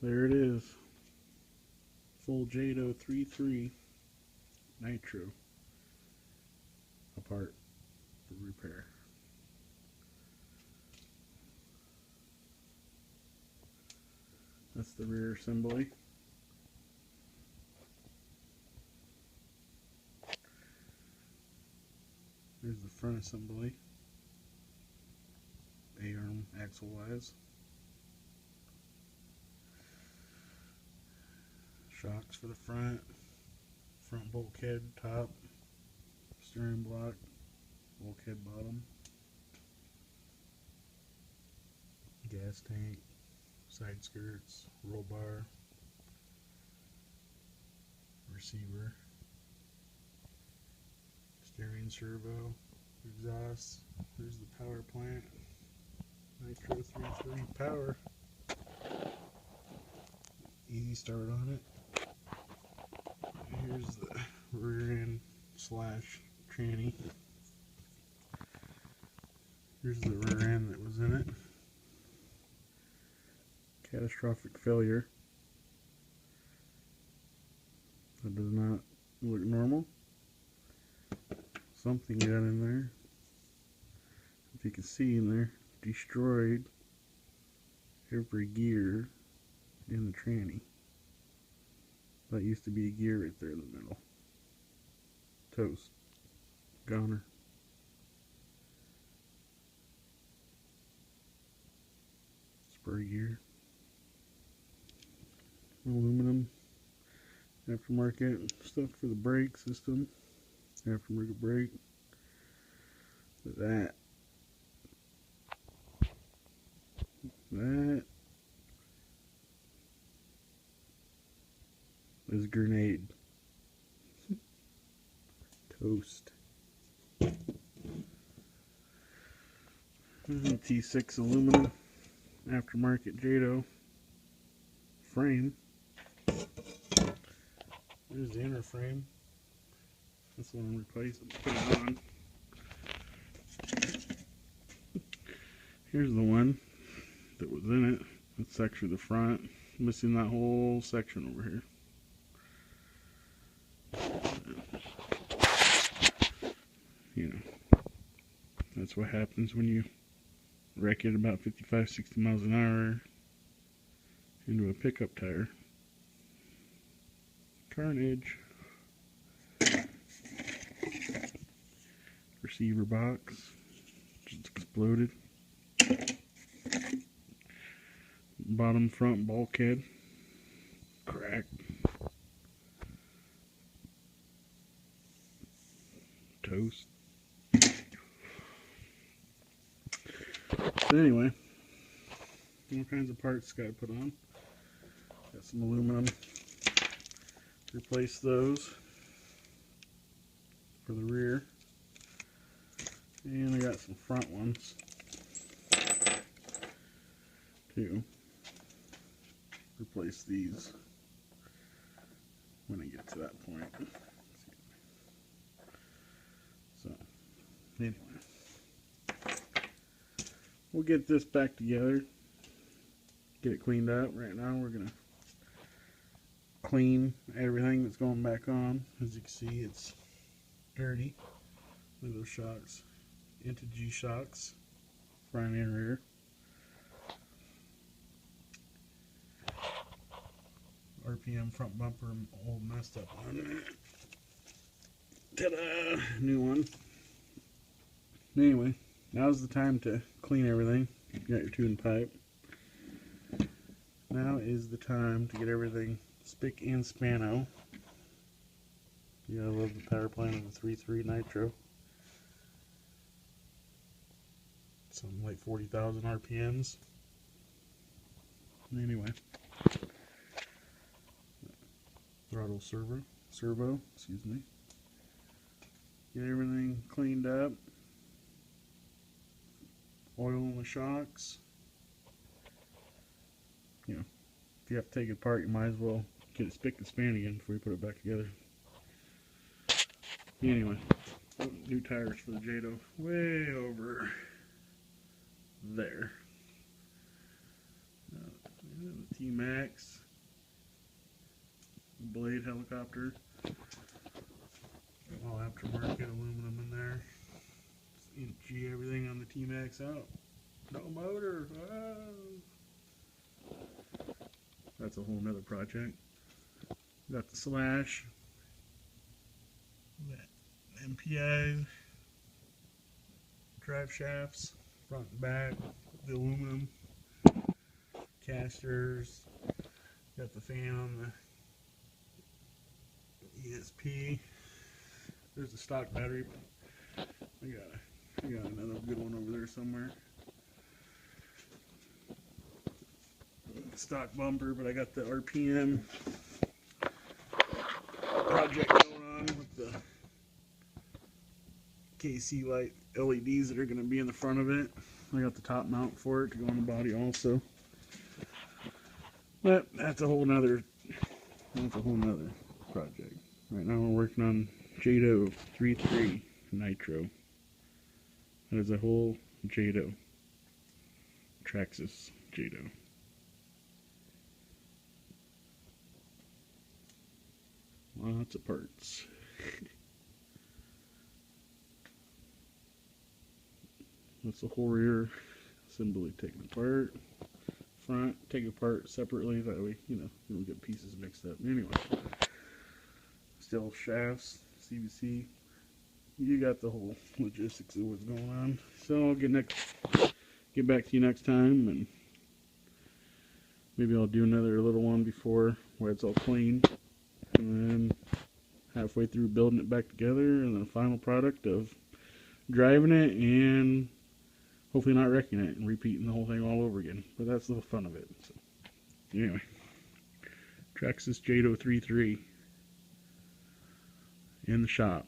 There it is. Full Jato 3.3 nitro. A part for repair. That's the rear assembly. Here's the front assembly. A-arm axle wise. Shocks for the front bulkhead top, steering block, bulkhead bottom, gas tank, side skirts, roll bar, receiver, steering servo, exhaust. There's the power plant, Nitro 3.3 power, easy start on it. Here's the rear end slash tranny. Here's the rear end that was in it. Catastrophic failure. That does not look normal. Something got in there. If you can see in there, destroyed every gear in the tranny. That used to be a gear right there in the middle. Toast. Goner. Spur gear. Aluminum. Aftermarket stuff for the brake system. Aftermarket brake. That is grenade. Toast. T6 aluminum aftermarket Jato frame. There's the inner frame. This one I'm replacing. Put it on. Here's the one that was in it. That's actually the front. Missing that whole section over here. You know, that's what happens when you wreck it about 55-60 miles an hour into a pickup tire. Carnage. Receiver box just exploded. Bottom front bulkhead cracked. Toast. So anyway, all kinds of parts got to put on. Got some aluminum. Replace those for the rear. And I got some front ones too. Replace these when I get to that point. So, anyway, we'll get this back together, get it cleaned up. Right now we're going to clean everything that's going back on. As you can see, it's dirty. Look at those shocks. Into G shocks, front and rear. RPM front bumper, old messed up one. Ta-da! New one. Anyway, now's the time to clean everything. You got your tune pipe. Now is the time to get everything spick and spano. Yeah, I love the power plant of the 3.3 nitro. Something like 40,000 RPMs. Anyway, throttle servo, excuse me. Get everything cleaned up. Oil in the shocks. You know, if you have to take it apart, you might as well get it spick and span again before you put it back together. Anyway, new tires for the Jato. Way over there. The T-Max blade helicopter. All aftermarket aluminum in there. G everything on the T-Max out. No motor. Oh. That's a whole nother project. Got the slash. MPI drive shafts, front and back, the aluminum casters. Got the fan on the ESP. There's a stock battery, but I got another good one over there somewhere. Stock bumper, but I got the RPM project going on with the KC light LEDs that are going to be in the front of it. I got the top mount for it to go on the body also. But that's a whole nother project. Right now we're working on Jato 3.3 Nitro. That is a whole Jato. Traxxas Jato. Lots of parts. That's the whole rear assembly taken apart. Front, take apart separately, that way, you don't get pieces mixed up. Anyway, still shafts, CVC. You got the whole logistics of what's going on. So I'll get back to you next time, and maybe I'll do another little one before where it's all clean, and then halfway through building it back together, and the final product of driving it and hopefully not wrecking it and repeating the whole thing all over again. But that's the fun of it. So, anyway, Traxxas Jato 3.3 in the shop.